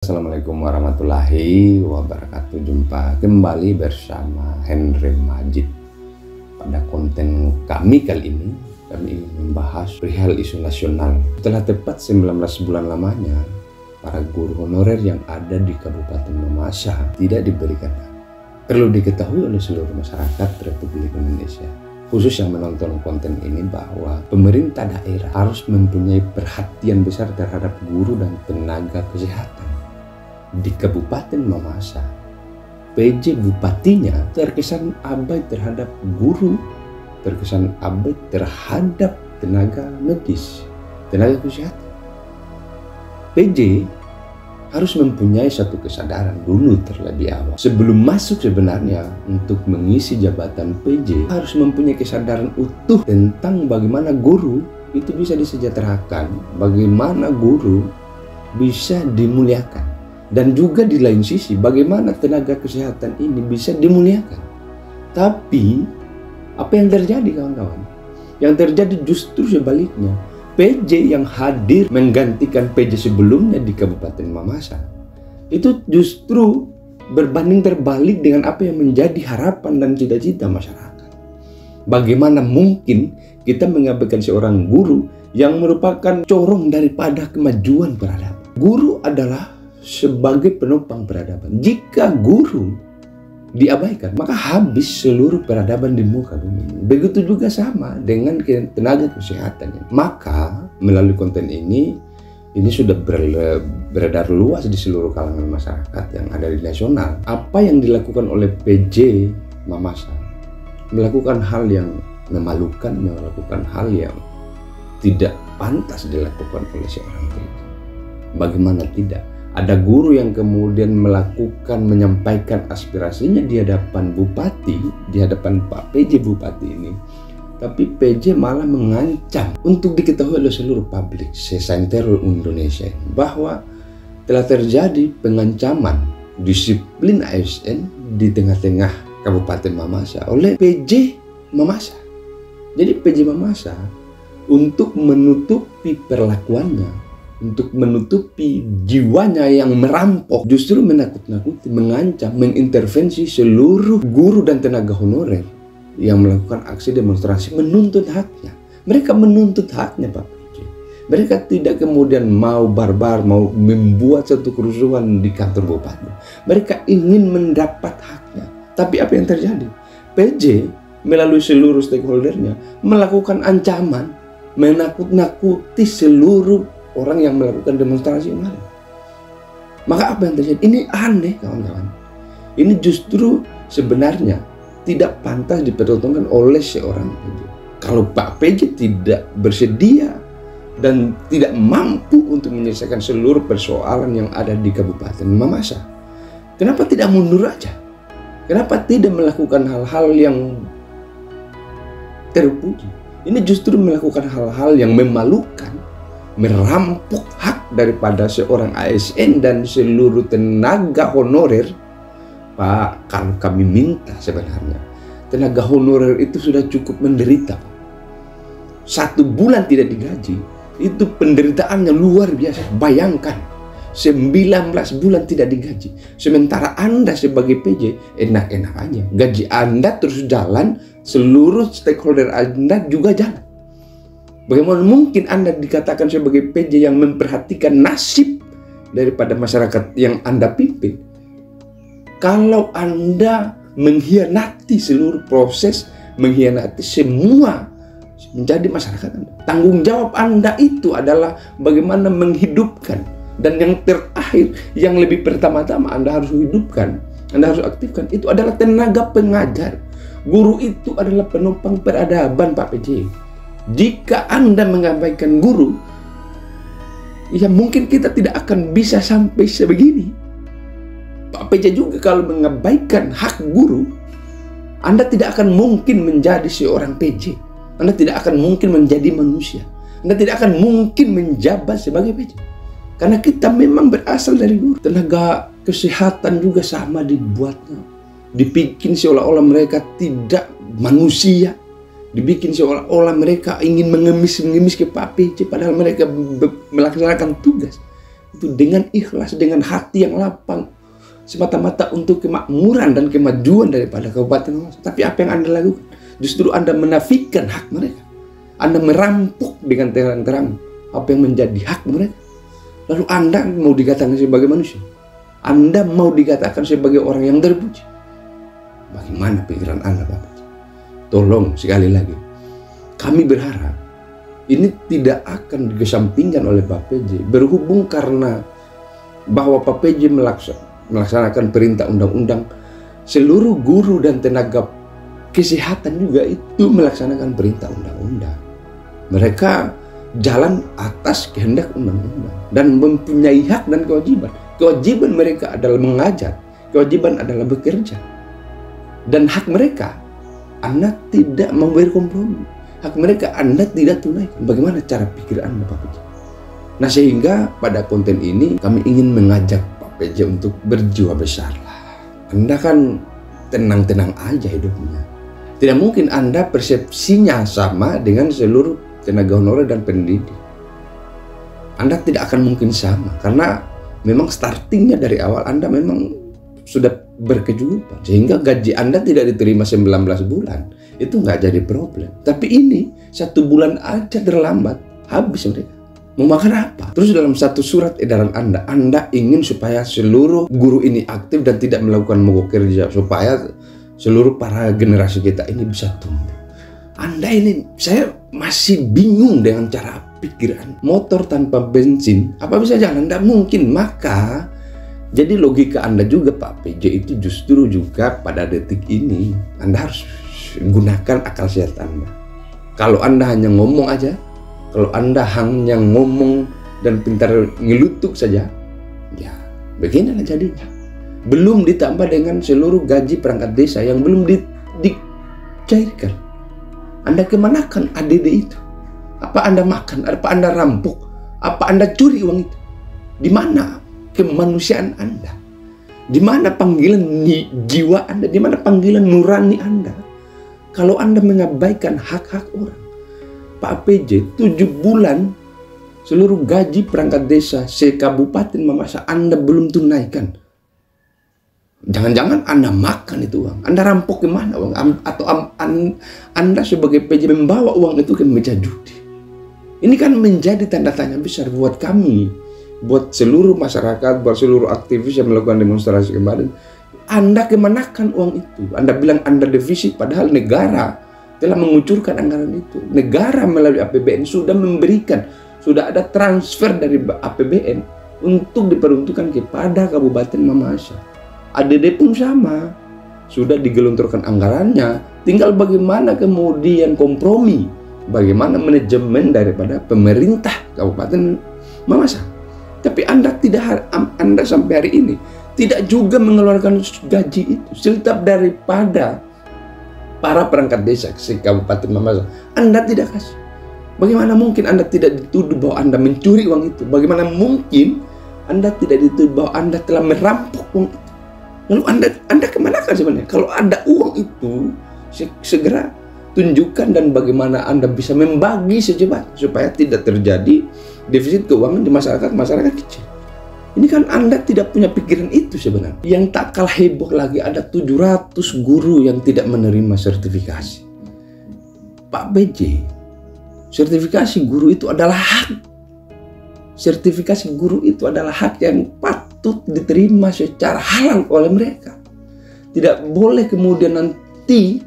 Assalamualaikum warahmatullahi wabarakatuh. Jumpa kembali bersama Henry Majid. Pada konten kami kali ini, kami ingin membahas perihal isu nasional. Setelah tepat 19 bulan lamanya, para guru honorer yang ada di Kabupaten Mamasa tidak diberikan hak. Perlu diketahui oleh seluruh masyarakat Republik Indonesia, khusus yang menonton konten ini, bahwa pemerintah daerah harus mempunyai perhatian besar terhadap guru dan tenaga kesehatan. Di Kabupaten Mamasa, PJ Bupatinya terkesan abai terhadap guru, terkesan abai terhadap tenaga medis, tenaga kesehatan. PJ harus mempunyai satu kesadaran dulu terlebih awal. Sebelum masuk sebenarnya untuk mengisi jabatan PJ, harus mempunyai kesadaran utuh tentang bagaimana guru itu bisa disejahterakan, bagaimana guru bisa dimuliakan. Dan juga di lain sisi, bagaimana tenaga kesehatan ini bisa dimuliakan. Tapi, apa yang terjadi kawan-kawan? Yang terjadi justru sebaliknya. PJ yang hadir menggantikan PJ sebelumnya di Kabupaten Mamasa, itu justru berbanding terbalik dengan apa yang menjadi harapan dan cita-cita masyarakat. Bagaimana mungkin kita mengabaikan seorang guru yang merupakan corong daripada kemajuan peradaban? Guru adalah sebagai penopang peradaban. Jika guru diabaikan, maka habis seluruh peradaban di muka bumi. Begitu juga sama dengan tenaga kesehatan. Maka melalui konten ini sudah beredar luas di seluruh kalangan masyarakat yang ada di nasional. Apa yang dilakukan oleh PJ Mamasa, melakukan hal yang memalukan, melakukan hal yang tidak pantas dilakukan oleh seorang PJ. Bagaimana tidak? Ada guru yang kemudian menyampaikan aspirasinya di hadapan bupati, di hadapan Pak PJ Bupati ini. Tapi PJ malah mengancam, untuk diketahui oleh seluruh publik sesantero Indonesia ini, bahwa telah terjadi pengancaman disiplin ASN di tengah-tengah Kabupaten Mamasa oleh PJ Mamasa. Jadi PJ Mamasa untuk menutupi perlakuannya, untuk menutupi jiwanya yang merampok, justru menakut-nakuti, mengancam, mengintervensi seluruh guru dan tenaga honorer yang melakukan aksi demonstrasi menuntut haknya. Mereka menuntut haknya, Pak PJ. Mereka tidak kemudian mau barbar, mau membuat satu kerusuhan di kantor bupati. Mereka ingin mendapat haknya. Tapi apa yang terjadi? PJ melalui seluruh stakeholdernya melakukan ancaman, menakut-nakuti seluruh orang yang melakukan demonstrasi kemarin. Maka apa yang terjadi? Ini aneh, kawan-kawan. Ini justru sebenarnya tidak pantas dipertontonkan oleh seorang PJ. Kalau Pak PJ tidak bersedia dan tidak mampu untuk menyelesaikan seluruh persoalan yang ada di Kabupaten Mamasa, kenapa tidak mundur aja? Kenapa tidak melakukan hal-hal yang terpuji? Ini justru melakukan hal-hal yang memalukan, merampok hak daripada seorang ASN dan seluruh tenaga honorer. Pak, kalau kami minta sebenarnya, tenaga honorer itu sudah cukup menderita, Pak. 1 bulan tidak digaji, itu penderitaannya luar biasa. Bayangkan, 19 bulan tidak digaji. Sementara Anda sebagai PJ enak-enak aja. Gaji Anda terus jalan, seluruh stakeholder Anda juga jalan. Bagaimana mungkin Anda dikatakan sebagai PJ yang memperhatikan nasib daripada masyarakat yang Anda pimpin, kalau Anda mengkhianati seluruh proses, mengkhianati semua menjadi masyarakat Anda? Tanggung jawab Anda itu adalah bagaimana menghidupkan. Dan yang terakhir, yang lebih pertama-tama Anda harus hidupkan, Anda harus aktifkan, itu adalah tenaga pengajar. Guru itu adalah penopang peradaban, Pak PJ. Jika Anda mengabaikan guru, ya mungkin kita tidak akan bisa sampai sebegini. Pak PJ juga kalau mengabaikan hak guru, Anda tidak akan mungkin menjadi seorang PJ. Anda tidak akan mungkin menjadi manusia. Anda tidak akan mungkin menjabat sebagai PJ. Karena kita memang berasal dari guru. Tenaga kesehatan juga sama dibuatnya. Dibikin seolah-olah mereka tidak manusia. Dibikin seolah-olah mereka ingin mengemis ke Pak PJ, padahal mereka melaksanakan tugas. itu dengan ikhlas, dengan hati yang lapang, semata-mata untuk kemakmuran dan kemajuan daripada Kabupaten Mamasa. Tapi apa yang Anda lakukan? Justru Anda menafikan hak mereka. Anda merampok dengan terang-terang apa yang menjadi hak mereka. Lalu Anda mau dikatakan sebagai manusia. Anda mau dikatakan sebagai orang yang terpuji. Bagaimana pikiran Anda, Bapak? Tolong sekali lagi. Kami berharap ini tidak akan dikesampingkan oleh Pak PJ. Berhubung karena bahwa Pak PJ melaksanakan perintah undang-undang, seluruh guru dan tenaga kesehatan juga itu melaksanakan perintah undang-undang. Mereka jalan atas kehendak undang-undang dan mempunyai hak dan kewajiban. Kewajiban mereka adalah mengajar, kewajiban adalah bekerja. Dan hak mereka, Anda tidak memberi kompromi. Hak mereka Anda tidak tunaikan. Bagaimana cara pikir Anda, Pak PJ? Nah, sehingga pada konten ini kami ingin mengajak Pak PJ untuk berjiwa besar lah. Anda kan tenang-tenang aja hidupnya. Tidak mungkin Anda persepsinya sama dengan seluruh tenaga honorer dan pendidik. Anda tidak akan mungkin sama, karena memang startingnya dari awal Anda memang sudah berkecukupan, sehingga gaji Anda tidak diterima 19 bulan. Itu nggak jadi problem. Tapi ini 1 bulan aja terlambat, habis mereka. Mau makan apa? Terus dalam satu surat edaran Anda ingin supaya seluruh guru ini aktif dan tidak melakukan mogok kerja, supaya seluruh para generasi kita ini bisa tumbuh. Anda ini, saya masih bingung dengan cara pikir Anda. Motor tanpa bensin, apa bisa jalan? Tidak mungkin. Maka, jadi logika Anda juga, Pak PJ, itu justru juga pada detik ini, Anda harus gunakan akal sehat Anda. Kalau Anda hanya ngomong aja, kalau Anda hanya ngomong dan pintar ngelutuk saja, ya beginilah jadinya. Belum ditambah dengan seluruh gaji perangkat desa yang belum dicairkan. Anda kemanakan ADD itu? Apa Anda makan? Apa Anda rampok? Apa Anda curi uang itu? Di mana kemanusiaan Anda? Di mana panggilan jiwa Anda? Di mana panggilan nurani Anda? Kalau Anda mengabaikan hak-hak orang. Pak PJ, 7 bulan seluruh gaji perangkat desa se-Kabupaten Mamasa Anda belum tunaikan. Jangan-jangan Anda makan itu uang. Anda rampok kemana uang? Atau Anda sebagai PJ membawa uang itu ke meja judi. Ini kan menjadi tanda tanya besar buat kami, buat seluruh masyarakat, buat seluruh aktivis yang melakukan demonstrasi kemarin. Anda kemanakan uang itu? Anda bilang Anda defisit, padahal negara telah mengucurkan anggaran itu. Negara melalui APBN sudah memberikan, sudah ada transfer dari APBN untuk diperuntukkan kepada Kabupaten Mamasa. ADD pun sama, sudah digelontorkan anggarannya. Tinggal bagaimana kemudian kompromi, bagaimana manajemen daripada pemerintah Kabupaten Mamasa. Tapi Anda Anda sampai hari ini tidak juga mengeluarkan gaji itu, serta daripada para perangkat desa se-Kabupaten Mamasa. Anda tidak kasih. Bagaimana mungkin Anda tidak dituduh bahwa Anda mencuri uang itu? Bagaimana mungkin Anda tidak dituduh bahwa Anda telah merampok uang itu? Lalu Anda kemanakan sebenarnya? Kalau ada uang itu, segera tunjukkan dan bagaimana Anda bisa membagi secepatnya supaya tidak terjadi defisit keuangan di masyarakat kecil. Ini kan Anda tidak punya pikiran itu sebenarnya. Yang tak kalah heboh lagi, ada 700 guru yang tidak menerima sertifikasi. Pak PJ, sertifikasi guru itu adalah hak. Sertifikasi guru itu adalah hak yang patut diterima secara halal oleh mereka. Tidak boleh kemudian nanti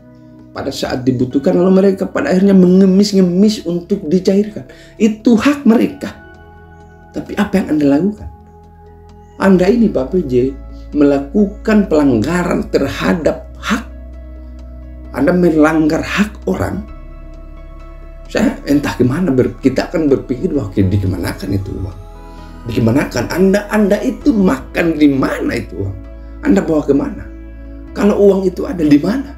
pada saat dibutuhkan lalu mereka pada akhirnya mengemis-ngemis untuk dicairkan. Itu hak mereka. Tapi apa yang Anda lakukan? Anda ini Pak PJ melakukan pelanggaran terhadap hak. Anda melanggar hak orang. Saya entah kemana, kita akan berpikir bahwa dikemanakan itu uang. Dikemanakan? Anda itu makan di mana itu uang? Anda bawa kemana? Kalau uang itu ada di mana?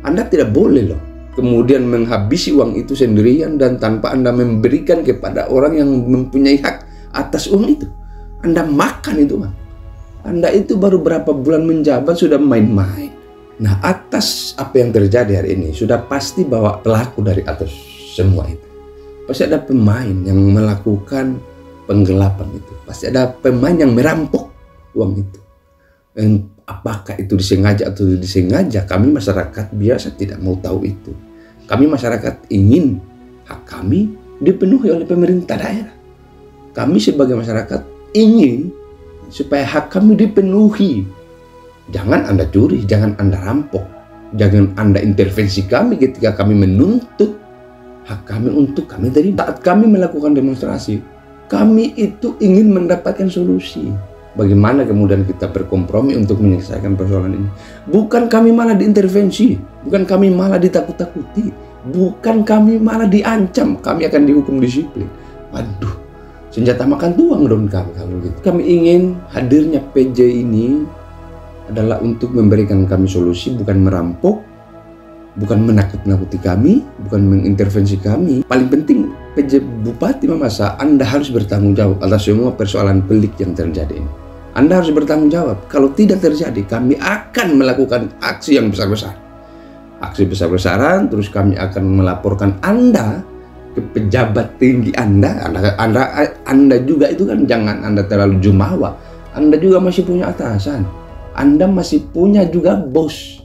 Anda tidak boleh loh kemudian menghabisi uang itu sendirian dan tanpa Anda memberikan kepada orang yang mempunyai hak atas uang itu. Anda makan itu uang. Anda itu baru berapa bulan menjabat sudah main-main. Nah, atas apa yang terjadi hari ini sudah pasti bahwa pelaku dari atas semua itu pasti ada pemain yang melakukan penggelapan itu. Pasti ada pemain yang merampok uang itu. Dan apakah itu disengaja atau disengaja, kami masyarakat biasa tidak mau tahu itu. Kami masyarakat ingin hak kami dipenuhi oleh pemerintah daerah. Kami sebagai masyarakat ingin supaya hak kami dipenuhi. Jangan Anda curi, jangan Anda rampok, jangan Anda intervensi kami ketika kami menuntut hak kami untuk kami. Dari saat kami melakukan demonstrasi, kami itu ingin mendapatkan solusi. Bagaimana kemudian kita berkompromi untuk menyelesaikan persoalan ini? Bukan kami malah diintervensi, bukan kami malah ditakut-takuti, bukan kami malah diancam, kami akan dihukum disiplin. Waduh, senjata makan tuang dong kami kalau gitu. Kami ingin hadirnya PJ ini adalah untuk memberikan kami solusi, bukan merampok, bukan menakut-nakuti kami, bukan mengintervensi kami. Paling penting, PJ Bupati Mamasa, Anda harus bertanggung jawab atas semua persoalan pelik yang terjadi ini. Anda harus bertanggung jawab. Kalau tidak terjadi, kami akan melakukan aksi yang besar-besaran. Aksi besar-besaran, terus kami akan melaporkan Anda ke pejabat tinggi Anda. Anda juga itu kan jangan Anda terlalu jumawa. Anda juga masih punya atasan. Anda masih punya juga bos.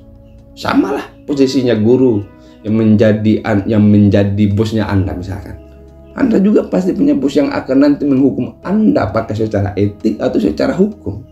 Samalah posisinya guru yang menjadi bosnya Anda misalkan. Anda juga pasti punya bos yang akan nanti menghukum Anda apakah secara etik atau secara hukum.